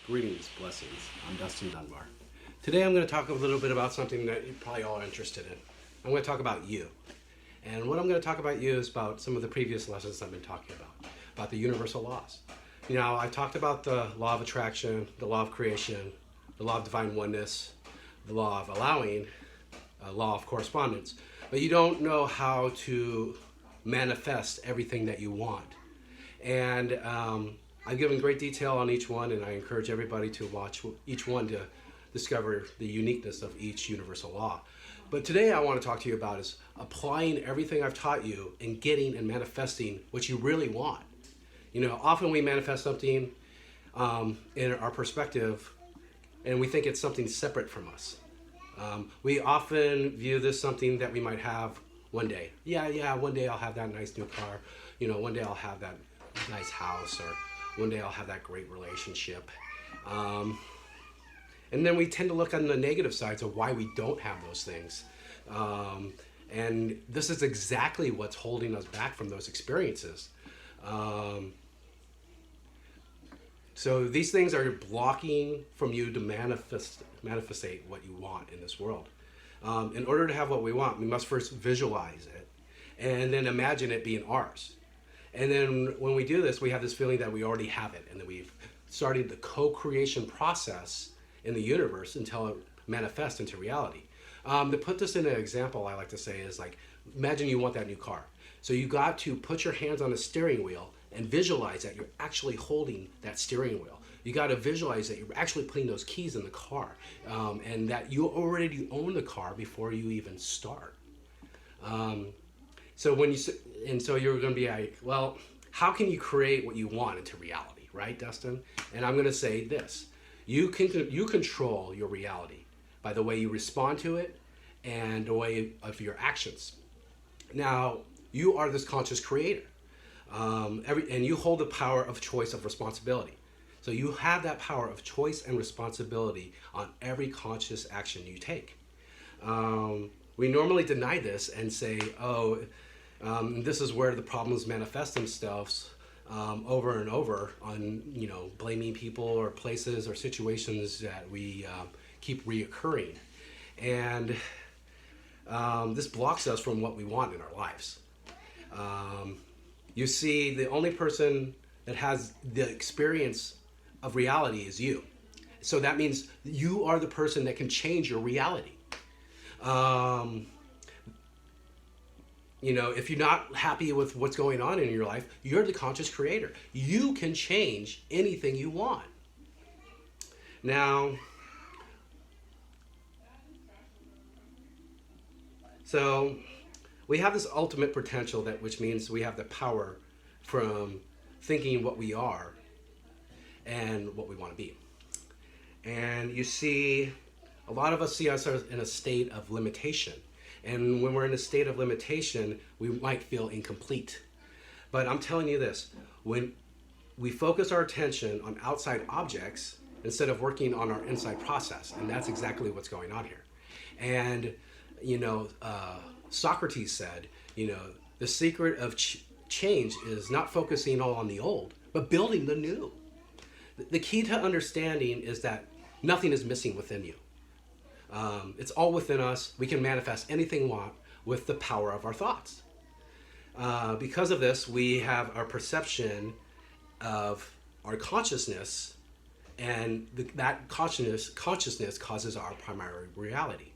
Greetings, blessings. I'm Dustin Dunbar. Today I'm going to talk a little bit about something that you probably all are interested in. I'm going to talk about you. And what I'm going to talk about you is about some of the previous lessons I've been talking about the universal laws. You know, I've talked about the law of attraction, the law of creation, the law of divine oneness, the law of allowing, law of correspondence. But you don't know how to manifest everything that you want. And I've given great detail on each one, and I encourage everybody to watch each one to discover the uniqueness of each universal law. But today I want to talk to you about is applying everything I've taught you and getting and manifesting what you really want. You know, often we manifest something in our perspective, and we think it's something separate from us. We often view this something that we might have one day. Yeah, one day I'll have that nice new car. You know, one day I'll have that nice house, or one day I'll have that great relationship. And then we tend to look on the negative sides of why we don't have those things. And this is exactly what's holding us back from those experiences. So these things are blocking from you to manifestate what you want in this world. In order to have what we want, we must first visualize it and then imagine it being ours. And then when we do this, we have this feeling that we already have it, and that we've started the co-creation process in the universe until it manifests into reality. To put this in an example, I like to say is like, imagine you want that new car. So you got to put your hands on the steering wheel and visualize that you're actually holding that steering wheel. You got to visualize that you're actually putting those keys in the car, and that you already own the car before you even start. So you're going to be like, well, how can you create what you want into reality, right, Dustin? And I'm going to say this: you control your reality by the way you respond to it and the way of your actions. Now, you are this conscious creator, and you hold the power of choice of responsibility. So you have that power of choice and responsibility on every conscious action you take. We normally deny this and say, this is where the problems manifest themselves over and over on, blaming people or places or situations that we keep reoccurring. And this blocks us from what we want in our lives. You see, the only person that has the experience of reality is you. So that means you are the person that can change your reality. If you're not happy with what's going on in your life, you're the conscious creator. You can change anything you want. Now, so we have this ultimate potential, which means we have the power from thinking what we are and what we want to be. And you see, a lot of us see ourselves in a state of limitation. And when we're in a state of limitation, we might feel incomplete. But I'm telling you this: when we focus our attention on outside objects instead of working on our inside process, and that's exactly what's going on here. And, Socrates said, the secret of change is not focusing all on the old, but building the new. The key to understanding is that nothing is missing within you. It's all within us. We can manifest anything we want with the power of our thoughts. Because of this, we have our perception of our consciousness, and that consciousness causes our primary reality.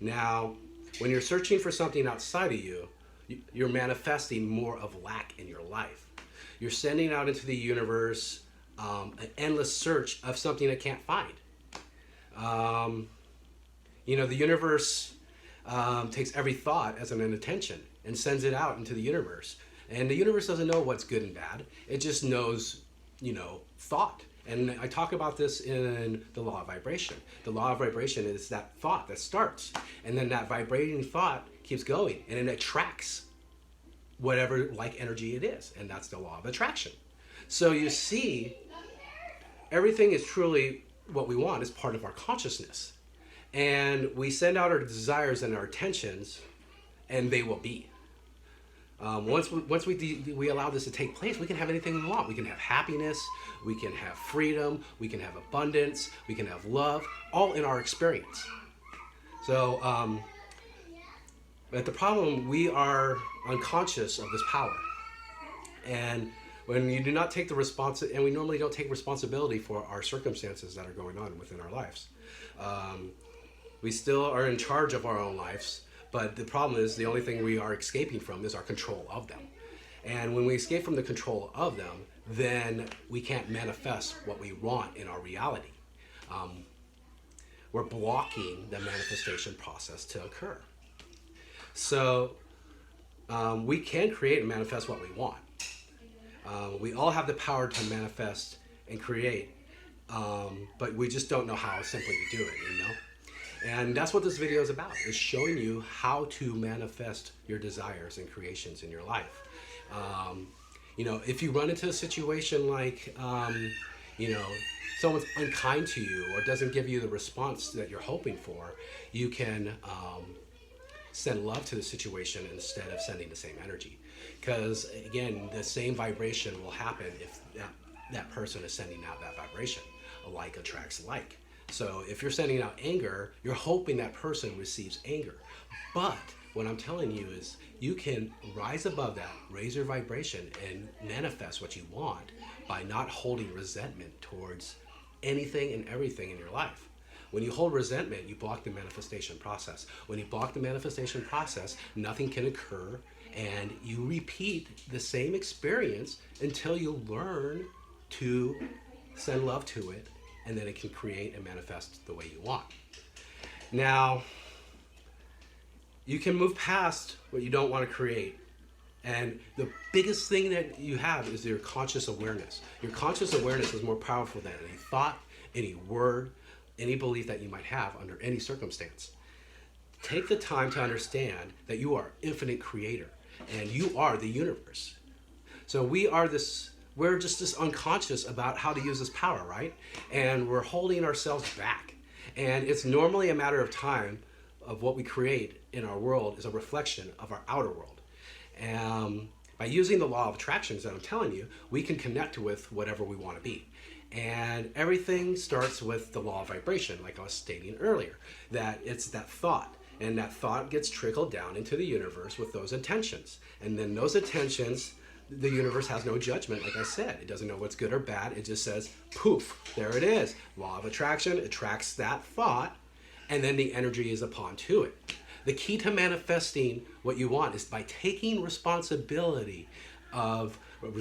Now, when you're searching for something outside of you, you're manifesting more of lack in your life. You're sending out into the universe an endless search of something it can't find. The universe takes every thought as an intention and sends it out into the universe. And the universe doesn't know what's good and bad. It just knows, thought. And I talk about this in the law of vibration. The law of vibration is that thought that starts. And then that vibrating thought keeps going. And it attracts whatever like energy it is. And that's the law of attraction. So you see, everything is truly what we want is part of our consciousness. And we send out our desires and our intentions, and they will be. Once we allow this to take place, we can have anything we want. We can have happiness, we can have freedom, we can have abundance, we can have love, all in our experience. So, but the problem, we are unconscious of this power. And when you do not take the and we normally don't take responsibility for our circumstances that are going on within our lives. We still are in charge of our own lives, but the problem is the only thing we are escaping from is our control of them. And when we escape from the control of them, then we can't manifest what we want in our reality. We're blocking the manifestation process to occur. So we can create and manifest what we want. We all have the power to manifest and create, but we just don't know how simply to do it, you know? And that's what this video is about, is showing you how to manifest your desires and creations in your life. You know, if you run into a situation like, you know, someone's unkind to you or doesn't give you the response that you're hoping for, you can send love to the situation instead of sending the same energy. Because again, the same vibration will happen if that person is sending out that vibration. Like attracts like. So if you're sending out anger, you're hoping that person receives anger. But what I'm telling you is you can rise above that, raise your vibration, and manifest what you want by not holding resentment towards anything and everything in your life. When you hold resentment, you block the manifestation process. When you block the manifestation process, nothing can occur, and you repeat the same experience until you learn to send love to it, and then it can create and manifest the way you want. Now, you can move past what you don't want to create. And the biggest thing that you have is your conscious awareness. Your conscious awareness is more powerful than any thought, any word, any belief that you might have under any circumstance. Take the time to understand that you are infinite creator and you are the universe. So we're just this unconscious about how to use this power, right? And we're holding ourselves back. And it's normally a matter of time of what we create in our world is a reflection of our outer world. By using the law of attractions that I'm telling you, we can connect with whatever we want to be. And everything starts with the law of vibration, like I was stating earlier, that it's that thought. And that thought gets trickled down into the universe with those intentions. And then those intentions, the universe has no judgment, like I said. It doesn't know what's good or bad. It just says, poof, there it is. Law of attraction attracts that thought, and then the energy is upon to it. The key to manifesting what you want is by taking responsibility of your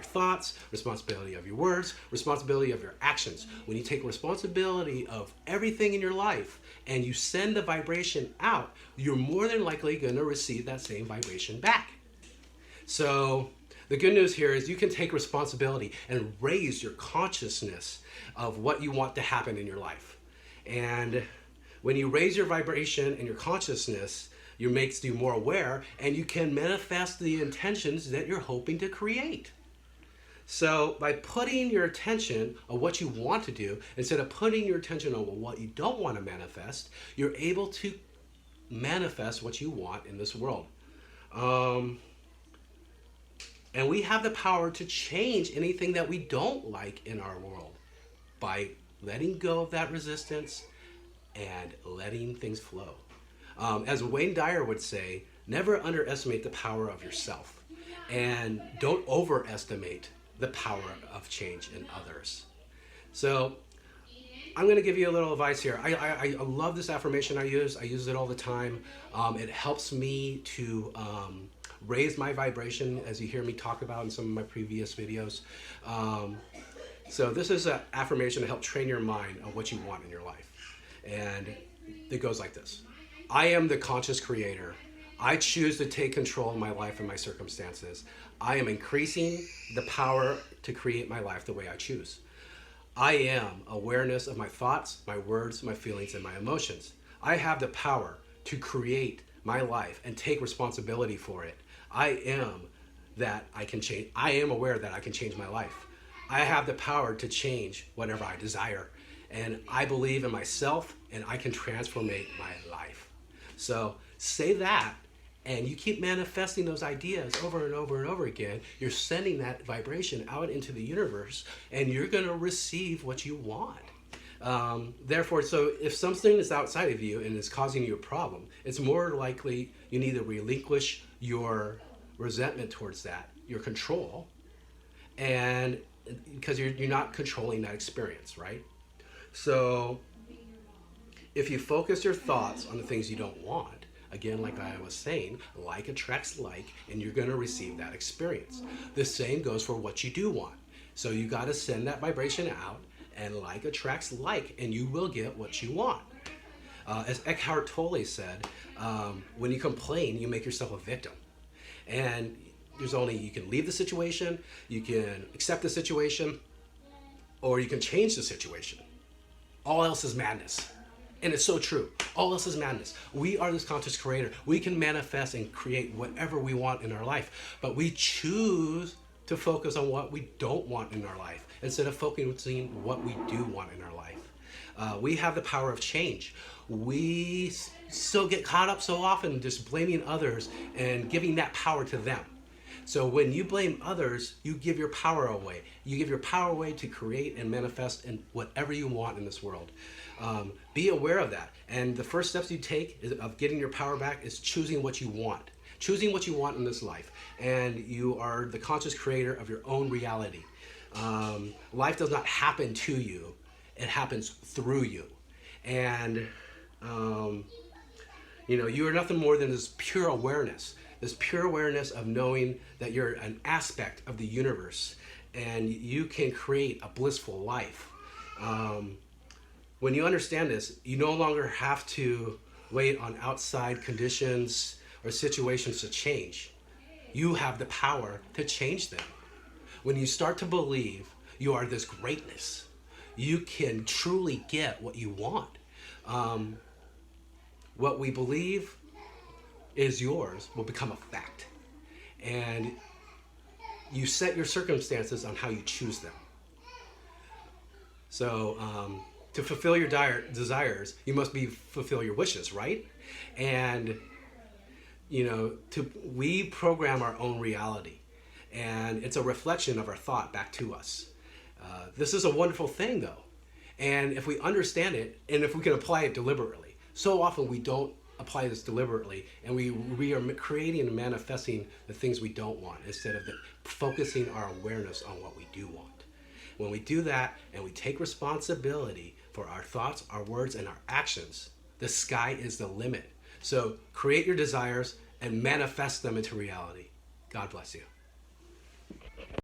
thoughts, responsibility of your words, responsibility of your actions. When you take responsibility of everything in your life and you send the vibration out, you're more than likely going to receive that same vibration back. So the good news here is you can take responsibility and raise your consciousness of what you want to happen in your life. And when you raise your vibration and your consciousness, it makes you more aware, and you can manifest the intentions that you're hoping to create. So by putting your attention on what you want to do, instead of putting your attention on what you don't want to manifest, you're able to manifest what you want in this world. And we have the power to change anything that we don't like in our world by letting go of that resistance and letting things flow. As Wayne Dyer would say, never underestimate the power of yourself, and don't overestimate the power of change in others. So I'm going to give you a little advice here. I love this affirmation I use it all the time. It helps me to raise my vibration, as you hear me talk about in some of my previous videos. So this is an affirmation to help train your mind on what you want in your life. And it goes like this. I am the conscious creator. I choose to take control of my life and my circumstances. I am increasing the power to create my life the way I choose. I am awareness of my thoughts, my words, my feelings, and my emotions. I have the power to create my life and take responsibility for it. I am aware that I can change my life. I have the power to change whatever I desire. And I believe in myself, and I can transform my life. So say that and you keep manifesting those ideas over and over and over again, you're sending that vibration out into the universe, and you're going to receive what you want. Therefore, so if something is outside of you and is causing you a problem, it's more likely you need to relinquish your resentment towards that, your control, and because you're not controlling that experience, right? So if you focus your thoughts on the things you don't want, again, like I was saying, like attracts like, and you're going to receive that experience. The same goes for what you do want. So you got to send that vibration out, and like attracts like, and you will get what you want. As Eckhart Tolle said, when you complain, you make yourself a victim. And you can leave the situation, you can accept the situation, or you can change the situation. All else is madness. And it's so true. All else is madness. We are this conscious creator. We can manifest and create whatever we want in our life, but we choose to focus on what we don't want in our life instead of focusing on what we do want in our life. We have the power of change. We still get caught up so often just blaming others and giving that power to them. So when you blame others, you give your power away. You give your power away to create and manifest in whatever you want in this world. Be aware of that. And the first steps you take of getting your power back is choosing what you want. Choosing what you want in this life. And you are the conscious creator of your own reality. Life does not happen to you. It happens through you. And, you are nothing more than this pure awareness. This pure awareness of knowing that you're an aspect of the universe and you can create a blissful life. When you understand this, you no longer have to wait on outside conditions or situations to change. You have the power to change them. When you start to believe you are this greatness, you can truly get what you want. What we believe is yours will become a fact. And you set your circumstances on how you choose them. So to fulfill your desires, you must fulfill your wishes, right? And we program our own reality, and it's a reflection of our thought back to us. This is a wonderful thing, though. And if we understand it, and if we can apply it deliberately, so often we don't apply this deliberately, and we are creating and manifesting the things we don't want instead of focusing our awareness on what we do want. When we do that and we take responsibility for our thoughts, our words, and our actions, the sky is the limit. So create your desires and manifest them into reality. God bless you.